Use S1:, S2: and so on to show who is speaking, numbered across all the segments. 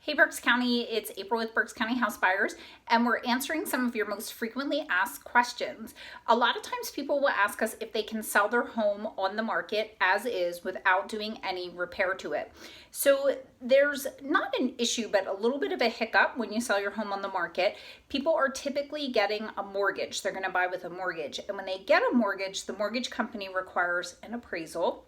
S1: Hey Berks County, it's April with Berks County House Buyers, and we're answering some of your most frequently asked questions. A lot of times people will ask us if they can sell their home on the market as is without doing any repair to it. So there's not an issue, but a little bit of a hiccup when you sell your home on the market. People are typically getting a mortgage. They're going to buy with a mortgage. And when they get a mortgage, the mortgage company requires an appraisal.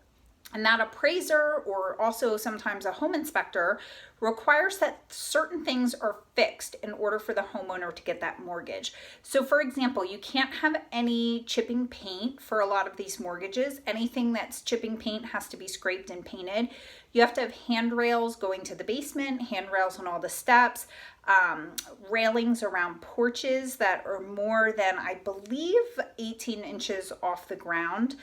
S1: And that appraiser, or also sometimes a home inspector, requires that certain things are fixed in order for the homeowner to get that mortgage. So for example, you can't have any chipping paint for a lot of these mortgages. Anything that's chipping paint has to be scraped and painted. You have to have handrails going to the basement, handrails on all the steps, railings around porches that are more than, I believe, 18 inches off the ground.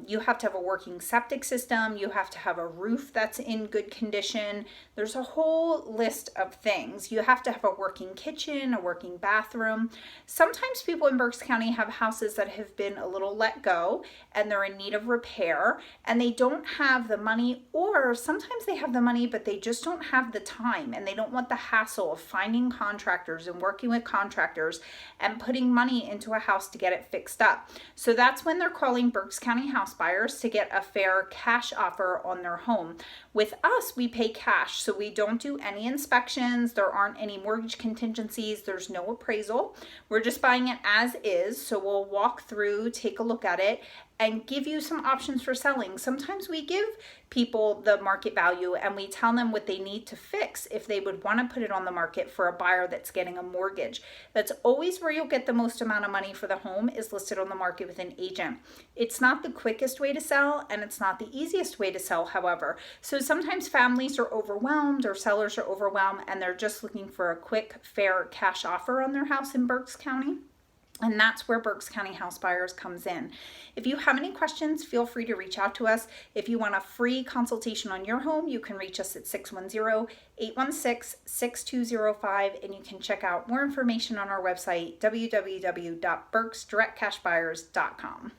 S1: You have to have a working septic system. You have to have a roof that's in good condition. There's a whole list of things. You have to have a working kitchen, a working bathroom. Sometimes people in Berks County have houses that have been a little let go and they're in need of repair and they don't have the money, or sometimes they have the money but they just don't have the time and they don't want the hassle of finding contractors and working with contractors and putting money into a house to get it fixed up. So that's when they're calling Berks County house buyers to get a fair cash offer on their home. With us, we pay cash, so we don't do any inspections. There aren't any mortgage contingencies. There's no appraisal. We're just buying it as is. So we'll walk through, take a look at it, and give you some options for selling. Sometimes we give people the market value and we tell them what they need to fix if they would want to put it on the market for a buyer that's getting a mortgage. That's always where you'll get the most amount of money for the home, is listed on the market with an agent. It's not the quickest way to sell and it's not the easiest way to sell, however. So sometimes families are overwhelmed or sellers are overwhelmed and they're just looking for a quick, fair cash offer on their house in Berks County. And that's where Berks County House Buyers comes in. If you have any questions, feel free to reach out to us. If you want a free consultation on your home, you can reach us at 610-816-6205, and you can check out more information on our website, www.berksdirectcashbuyers.com.